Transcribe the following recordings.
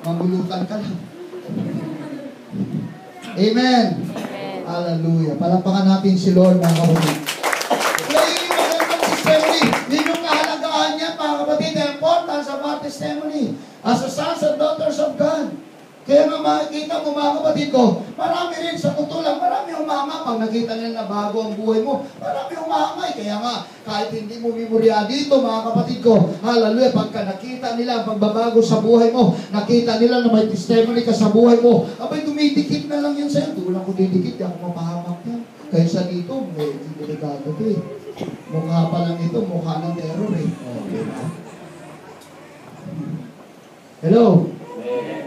Mamulutan ka lang. Amen. Hallelujah. Palapakan natin si Lord, mga kapatid. Kaya yun yung magandang testimony. Yun yung kahalagahan niya, mga kapatid. The importance of our testimony as a sons and daughters of God. Kaya nga makikita mo, mga kapatid ko, marami rin sa totoo lang, marami umanga pag nakita nila na bago ang buhay mo. Marami umangay. Kaya nga, kahit hindi mo memorya dito, mga kapatid ko, hallelujah, pagka nakita nila ang pagbabago sa buhay mo, nakita nila na may testimony ka sa buhay mo, abay, dumidikit na lang yan sa'yo. Doon ako didikit, di ako mapahamak yan. Kaysa dito, may delikado to eh. Mukha pa lang ito, mukha ng terror eh. Okay ba? Hello?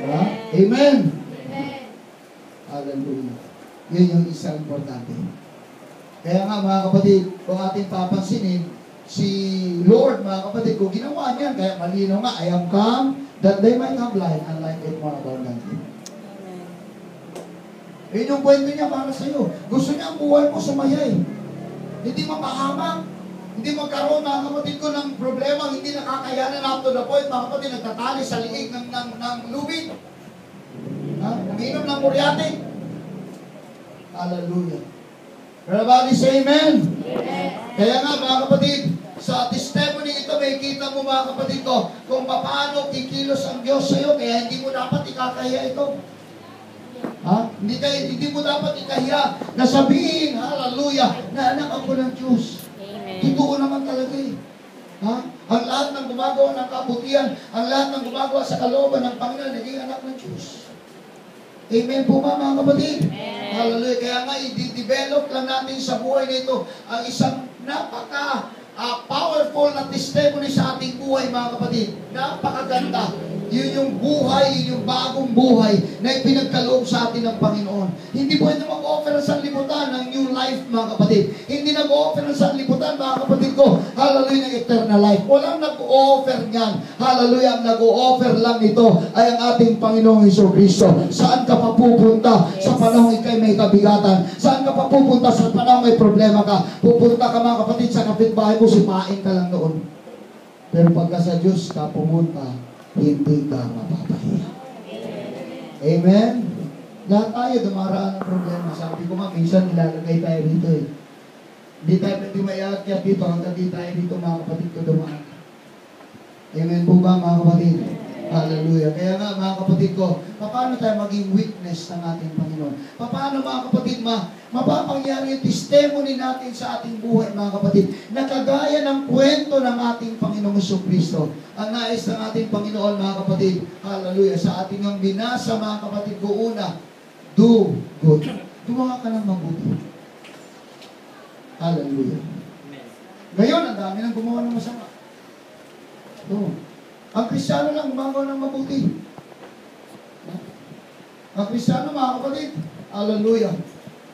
Ha? Amen? Amen. Hallelujah. Yun yung isang importante. Kaya nga, mga kapatid, kung ating papansinin, si Lord, mga kapatid, kung ginawa niya, kaya malinaw nga, I am come, that they might have life, and life it more abundantly. Yun yung kwento niya para sa'yo. Gusto niya ang buhay mo sumayay. Hindi mapahamak. Hindi magkaroon, mga kapatid ko, ng problema, hindi nakakayanan up to the point, mga kapatid, nagtatali sa liig ng lubid. Uminom ng muryate. Hallelujah. Everybody say amen? Amen. Kaya nga, mga kapatid, sa testimony ito, may kita mo, mga kapatid ko, kung paano kikilos ang Diyos sa'yo, kaya hindi mo dapat ikakahiya ito. Hindi mo dapat ikahiya na sabihin, hallelujah, na anak ako ng Diyos. Totoo naman talaga eh. Ang lahat ng gumagawa ng kabutihan, ang lahat ng gumagawa sa kalooban ng Panginoon, naging anak ng Diyos. Amen po ba, mga kapatid? Amen. Hallelujah. Kaya nga, i-develop lang natin sa buhay nito ang isang powerful na testimony sa ating buhay, mga kapatid. Napakaganda. Yun yung buhay, yun yung bagong buhay na ipinagkaloob sa atin ng Panginoon. Hindi pwede mag-offer ng sanlibutan ng new life, mga kapatid. Hindi nag-offer ng sanlibutan, mga kapatid ko, hallelujah, ng eternal life. Walang nag-offer niyan. Hallelujah, ang nag-offer lang ito ay ang ating Panginoong Jesucristo. Saan ka pa pupunta sa panahong ikay may kabigatan? Saan ka pa pupunta sa panahong may problema ka? Pupunta ka, mga kapatid, sa kapitbahay mo, sipain ka lang noon. Pero pagka sa Diyos ka pumunta, hindi ka mapapahiya. Amen? Lahat tayo dumaraan ng problema. Sabi ko nga, minsan nilalagay tayo dito eh. Hindi tayo pwede maiakyat dito hanggang di tayo dito, mga kapatid ko, dumaan. Amen po ba, mga kapatid? Hallelujah. Kaya nga, mga kapatid ko, paano tayo maging witness ng ating Panginoon? Paano, mga kapatid, mapapangyari yung testimony natin sa ating buhay, mga kapatid, na kagaya ng kwento ng ating Panginoong Jesucristo. Ang nais ng ating Panginoon, mga kapatid, hallelujah, sa ating ang binasa, mga kapatid ko, una, do good. Gumawa ka ng mabuti. Hallelujah. Ngayon, ang dami nang gumawa ng masama. Ang Kristiyano lang gumagawa ng mabuti. Ang Kristiyano, mga kapatid, hallelujah.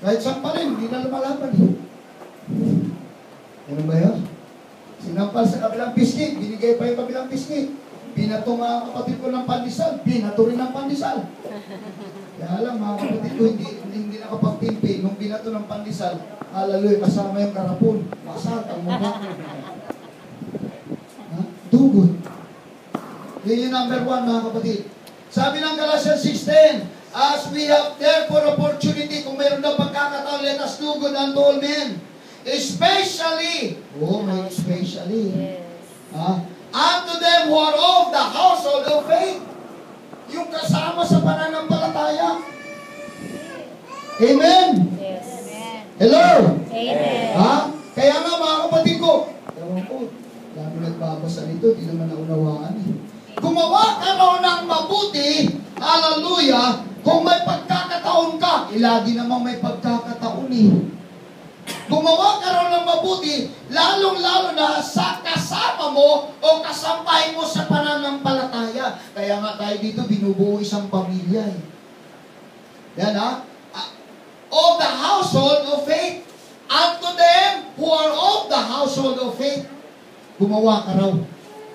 Kahit saan pa rin, hindi na lumalaban. Ano ba yun? Sinampal sa kabilang pisngi, binigay pa yung kabilang pisngi. Binato, mga kapatid ko, ng pandesal, binato rin ng pandesal. Kaya lang, mga kapatid ko, hindi nakapagtimpi. Nung binato ng pandesal, hallelujah, kasama yung karapon. Masal, ang mukha. Do good. Yun yung number 1, mga kapatid. Sabi ng Galatians 6:10, as we have therefore opportunity, kung mayroon na pagkakataon, let us do good unto all men. Especially, may especially. Yes. Unto them who are of the household of faith. Yung kasama sa pananampalataya. Amen? Yes. Hello? Amen. Kaya nga, mga kapatid ko, ewan ko, dami nagbabasa nito, di naman naunawaan eh. Gumawa ka raw ng mabuti, hallelujah, kung may pagkakataon ka, lagi namang may pagkakataon eh. Gumawa ka raw ng mabuti, lalong-lalo na sa kasama mo o kasampay mo sa pananampalataya. Kaya nga tayo dito, binubuo isang pamilya eh. Yan of the household of faith, unto them who are of the household of faith. Gumawa ka raw.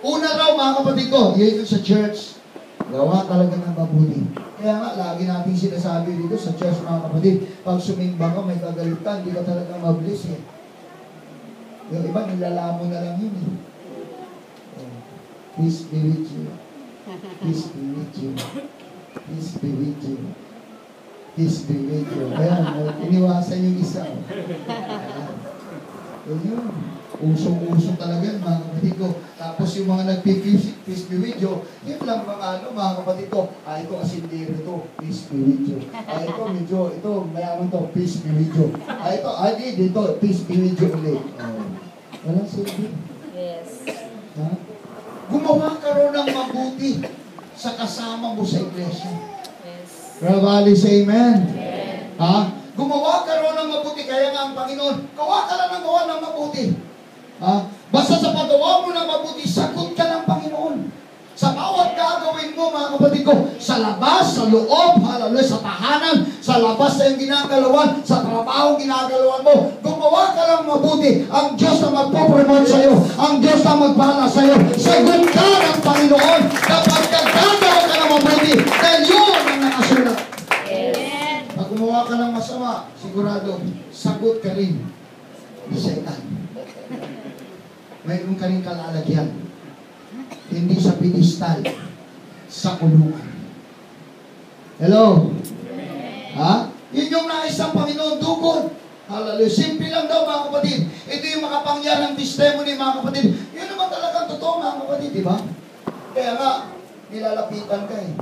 Una raw, mga kapatid ko, yun sa church, gawa talaga ng mabuti. Kaya nga, lagi natin sinasabi dito sa church, mga kapatid, pag sumimba ka, may kagalitan, hindi ka talaga mabilis eh. Yung iba, nilalamo na lang yun eh. Peace be with you. Peace be with you. Peace be with you. Peace be with you. Ayan, iniwasan yung isa. Ayun. Usong-usong talaga yan, mga kapatid ko. Tapos yung mga nagpi-peace be with you, yun lang mga kapatid ko. Ito asindero to, peace be with you. Ito medyo, ito mayaman to, peace be with you. Ito, dito, peace be with you ulit. Walang silbi. Yes. Ha? Gumawa ka rin ng mabuti sa kasama mo sa iglesia. Yes. Ravali, say amen. Amen. Ha? Gumawa ka rin ng mabuti, kaya nga ang Panginoon, gawa ka lang ng gawa ng mabuti. Ha? Basta sa paggawa mo ng mabuti, sagot ka ng Panginoon. Sa bawat gagawin mo, mga kapatid ko, sa labas, sa loob, hallelujah, sa tahanan, sa labas na yung ginagalawan, sa trabaho ginagalawan mo, gumawa ka lang mabuti. Ang Diyos na magpo-promote sa'yo, ang Diyos na magbahala sa'yo, sagot ka ng Panginoon kapag gagawa ka ng mabuti, dahil yun ang nakasulat. Yes. Pag gumawa ka ng masama, sigurado, sagot ka rin ni Satan. Mayroon ka rin kalalagyan. Hindi sa pedestal, sa kulungan. Hello? Ha? Yun yung nais ng Panginoon, dukod. Hallelujah. Simple lang daw, mga kapatid. Ito yung makapangyarang testimony, mga kapatid. Yun naman talagang totoo, mga kapatid, di ba? Kaya nga, nilalapitan ka eh.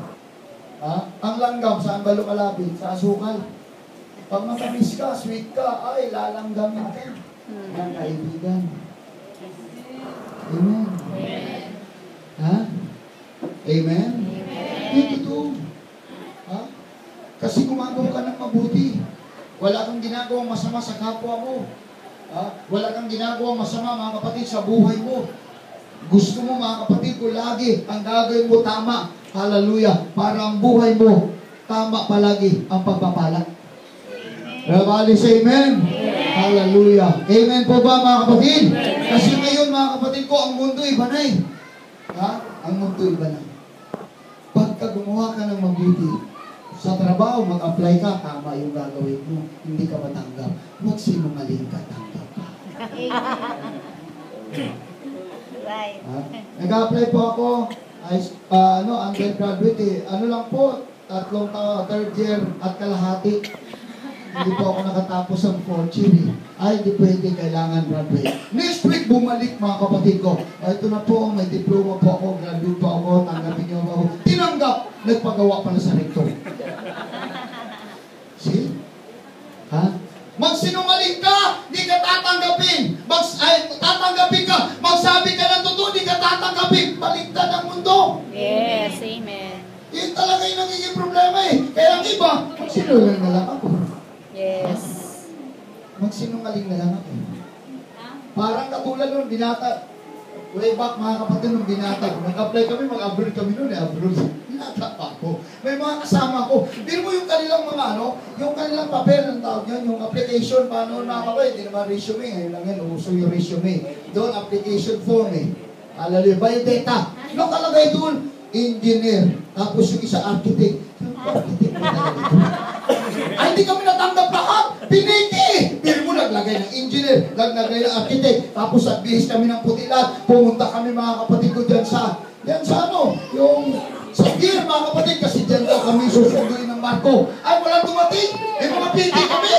Ha? Ang langgam, saan ba lumalapit? Sa asukal. Pag matamis ka, sweet ka, ay, lalanggamin ka. Yan, kaibigan. Amen. Amen. Ha? Amen? Amen. Ito to. Ha? Kasi gumagawa ka ng mabuti. Wala kang ginagawang masama sa kapwa mo. Ha? Wala kang ginagawang masama, mga kapatid, sa buhay mo. Gusto mo, mga kapatid ko, lagi ang gagawin mo tama. Hallelujah. Para ang buhay mo, tama palagi ang pagpapala. Everybody say amen? Hallelujah. Amen po ba, mga kapatid? Kasi ngayon, mga kapatid ko, ang mundo iba na eh. Ha? Ang mundo iba na. Pagka gumawa ka ng mabuti, sa trabaho, mag-apply ka, tama yung gagawin mo. Hindi ka matanggap. Magsinungaling ka, tanggap ka. Right. Ha? Nag-apply po ako, undergraduate eh. Ano lang po, 3 taon, 3rd year at kalahati. Hindi po ako nakatapos ang 4th year eh. Ay, di pwede, kailangan graduate. Next week, bumalik mga kapatid ko. Ito na po, may diploma po ako, graduate po ako, tanggapin niyo ako. Tinanggap, nagpagawa pa na sa rector. See? Ha? Magsinungaling ka, di ka tatanggapin. Tatanggapin ka, magsabi ka ng totoo, di ka tatanggapin. Baligtad ang mundo. Yes. Amen. Yun talaga yung nagiging problema eh. Kaya ang iba, magsinungaling na lang ako. Yes. Magsinungaling na lang ako. Parang katulad nung binata. Way back, mga kapatid, nung binata. Nag-apply kami, mag-abroad kami noon eh. Abroad. Binata pa ako. May mga kasama ko. Pero mo yung kanilang mga yung kanilang papel, ang tawag yan, yung application, paano mga kapatid, hindi naman resume. Ngayon lang yan, uso yung resume. Doon, application form eh. Hallelujah. Biodata. Ano kalagay doon? Engineer. Tapos yung isa, architect. Architect mo talaga ito. Ay, hindi kami natanggap lahat. Piniti. Pero mo naglagay ng engineer, naglagay ng architect. Tapos nagbihis kami ng puti lahat. Pumunta kami, mga kapatid ko, dyan sa yung sa gear, mga kapatid, kasi dyan daw kami susunduin ng barko. Ay, walang dumating. Mga pinti kami.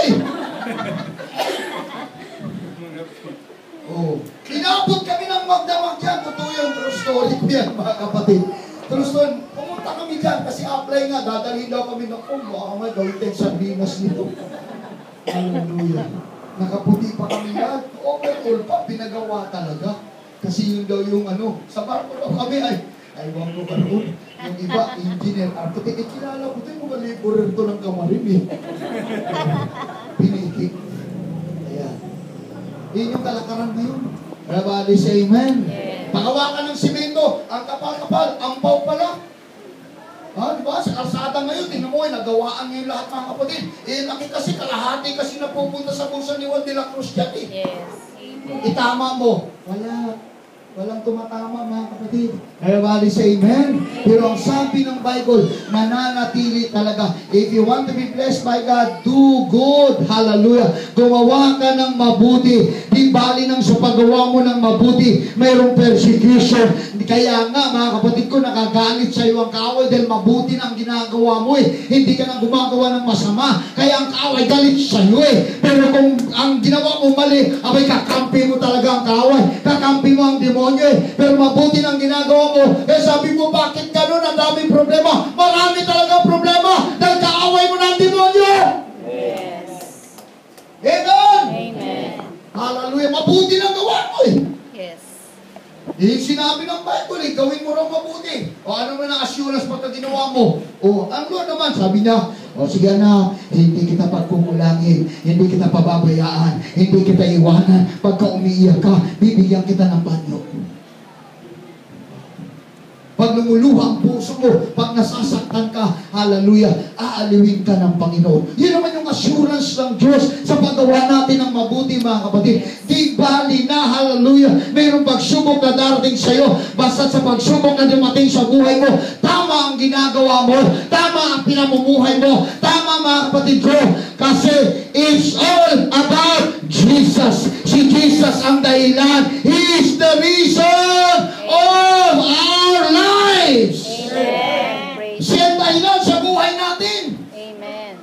Oh. Inabot kami ng magdamag dyan. Totoo yung true story ko yan, mga kapatid. True story. Pumunta kami dyan kasi apply nga. Dadalhin daw kami ng baka may gawin sardinas nito. Hallelujah. Nakaputi pa kami yan. Overall pa, pinagawa talaga. Kasi yun daw yung sa barko daw kami ay wag ko karoon. Yung iba, engineer, architect, kilala ko ito yung mga laborer to ng Kamarin eh. Piniti. Ayan. Yun yung kalakaran ngayon. Everybody say amen. Yes. Pagawa ka ng simento, ang kapal-kapal, ang pau pala. Diba? Sa kalsada ngayon, tingnan mo, nagawaan ngayon lahat mga kapatid. Laki kasi, kalahati kasi napupunta sa bulsa ni Juan de la Cruz dyan eh. Yes. Itama mo. Wala. Walang tumatama, mga kapatid. Kaya bali sa amen. Pero ang sabi ng Bible, mananatili talaga. If you want to be blessed by God, do good. Hallelujah. Gumawa ka ng mabuti. Di bali nang sa paggawa mo ng mabuti, mayroong persecution. Kaya nga, mga kapatid ko, nakagalit sa iyo ang kaaway dahil mabuti na ang ginagawa mo eh. Hindi ka na gumagawa ng masama. Kaya ang kaaway galit sa iyo eh. Pero kung ang ginawa mo mali, abay kakampi mo talaga ang kaaway. Kakampi mo ang demonyo eh. Pero mabuti na ang ginagawa mo. Eh sabi mo, bakit ganun? Ang daming problema. Marami talaga problema dahil kaaway mo ng demonyo. Yes. Amen. Amen. Hallelujah. Mabuti na gawa mo eh. Yes. Yung sinabi ng Bible eh, gawin mo raw mabuti. O ano man ang assurance pagka ginawa mo? O ang Lord naman, sabi niya, o sige na, hindi kita pagkukulangin, hindi kita pababayaan, hindi kita iwanan. Pagka umiiyak ka, bibigyan kita ng banyo. Pag lumuluha ang puso mo, pag nasasaktan ka, hallelujah, aaliwin ka ng Panginoon. Yun naman yung assurance ng Diyos sa paggawa natin ng mabuti, mga kapatid. Di bali na, hallelujah, mayroong pagsubok na darating sa iyo. Basta sa pagsubok na dumating sa buhay mo, tama ang ginagawa mo, tama ang pinamumuhay mo, tama, mga kapatid ko, kasi it's all about Jesus. Si Jesus ang dahilan. He is the reason of our lives. Amen. Praise Siya ang dahilan sa buhay natin. Amen.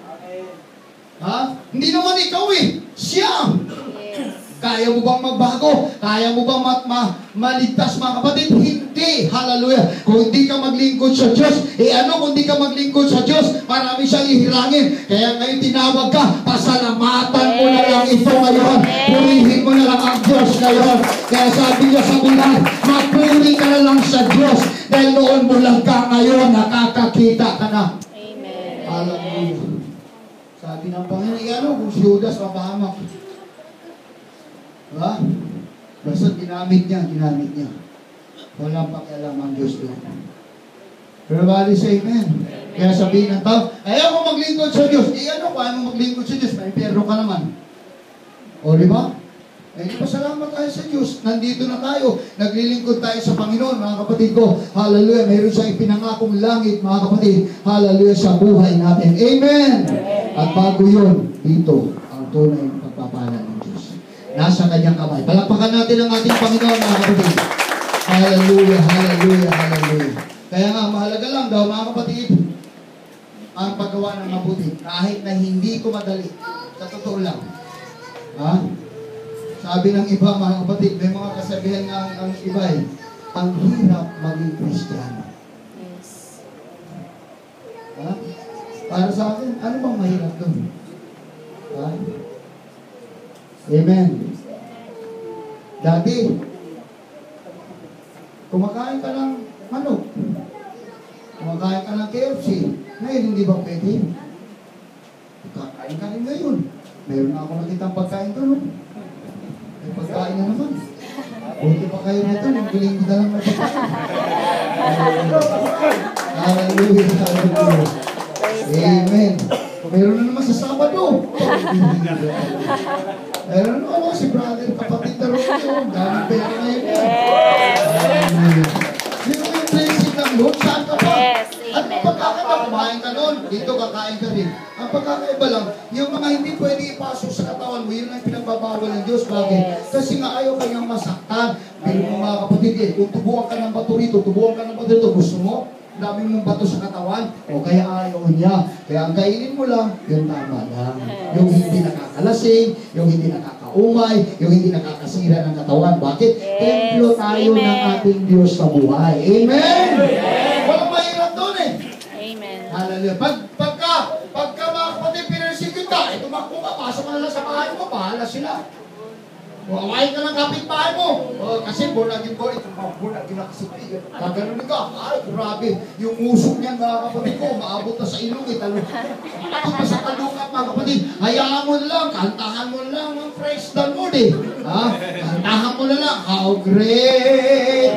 Ha? Hindi naman ikaw eh. Siya. Yes. Kaya mo bang magbago? Kaya mo bang maligtas, mga kapatid? Hindi. Hallelujah. Kung hindi ka maglingkod sa Diyos, kung hindi ka maglingkod sa Diyos, marami siyang ihilangin. Kaya ngayon tinawag ka, pasalamatan mo na lang ito ngayon. Purihin mo na lang ang Diyos ngayon. Kaya sabi niya sa bulan, magpuri ka na lang sa Diyos. Dahil noon mo lang ka ngayon, nakakakita ka na. Amen. Hallelujah. Sabi ng Panginoon, kung si Judas mapahamak. Ha? Basta ginamit niya. Walang pakialam ang Diyos doon. Pero bali sa amen. Kaya sabihin ng tao, ayaw mo maglingkod sa Diyos. Paano maglingkod sa Diyos? May impyerno ka naman. O, di ba? Eh, pasalamat tayo sa Diyos. Nandito na tayo. Naglilingkod tayo sa Panginoon, mga kapatid ko. Hallelujah. Mayroon siyang ipinangakong langit, mga kapatid. Hallelujah sa buhay natin. Amen. At bago yun, dito, ang tunay ng pagpapala ng Diyos. Nasa kanyang kamay. Palakpakan natin ang ating Panginoon, mga kapatid. Hallelujah, hallelujah, hallelujah. Kaya nga, mahalaga lang daw, mga kapatid, ang paggawa ng mabuti. Kahit na hindi ko madali. Sa totoo lang. Ha? Sabi ng iba, mga kapatid, may mga kasabihan nga ang iba eh, ang hirap maging Kristiyano. Yes. Ha? Para sa akin, ano bang mahirap doon? Ha? Amen. Dati, kumakain ka ng manok. Kumakain ka ng KFC. Ngayon, hindi ba pwede? Kakain ka rin ngayon. Meron na ako nakitang pagkain ko, no? May pagkain na naman. Buti pa kayo nito, nagbiling ko na lang na pagkain. Hallelujah, hallelujah. Amen. Meron na naman sa Sabado. Meron na ako si brother, kapatid na rin yun. Daming pera ngayon. Hallelujah. Sino yung blessing ng Lord? Saan ka pa? Yes, At amen. pagkakaiba, kumain ka noon. Dito kakain ka rin. Ang pagkakaiba lang, yung mga hindi pwede ipasok sa katawan mo, yun ang pinagbabawal ng Diyos. Bakit? Yes. Kasi nga ayaw kanyang masaktan. Pero mga kapatid, kung tubuhan ka ng bato rito, tubuhan ka ng bato rito, gusto mo? Daming mong bato sa katawan, o kaya ayaw niya. Kaya ang kainin mo lang, yung tama lang. Yung hindi nakakalasing, yung hindi nakakaumay, yung hindi nakakasira ng katawan. Bakit? Yes. Templo tayo Amen. ng ating Diyos sa buhay. Amen! Walang mahirap doon eh. Amen. Hallelujah. Pagka mga kapatid pinarsecute ka, tumakbo ka, pasok ka na lang sa bahay mo, bahala sila. O, awayin ka ng kapitbahay mo. O, kasi born-again ko, ito mga born-again na kasi. Gaganunin ka. Ay, grabe. Yung usok niyan, mga kapatid ko, maabot na sa ilong. Maabot na sa kalukat, mga kapatid. Hayaan mo na lang, kantahan mo na lang ang praise the Lord eh. Ha? Kantahan mo na lang. How great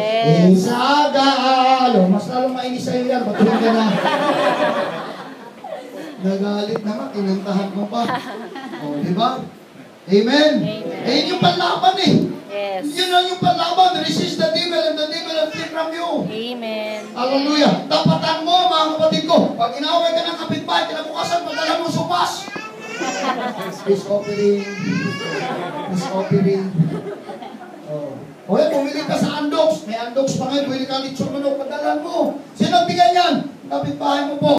is our God. O, mas lalong mainis sa'yo yan. Patuloy ka na. Nagalit naman, kinantahan mo pa. O, di ba? Amen? Amen. Eh, yun yung panlaban eh. Yes. Yun lang yung panlaban. Resist the devil and the devil will flee from you. Amen. Hallelujah. Tapatan mo, mga kapatid ko. Pag inaway ka ng kapitbahay, kinabukasan, padala mo supas. Peace offering. Peace offering. Oh. O yan, bumili ka sa Andox. May Andox pa ngayon, bumili ka litsong manok, padalan mo. Sino bigay yan? Kapitbahay mo po.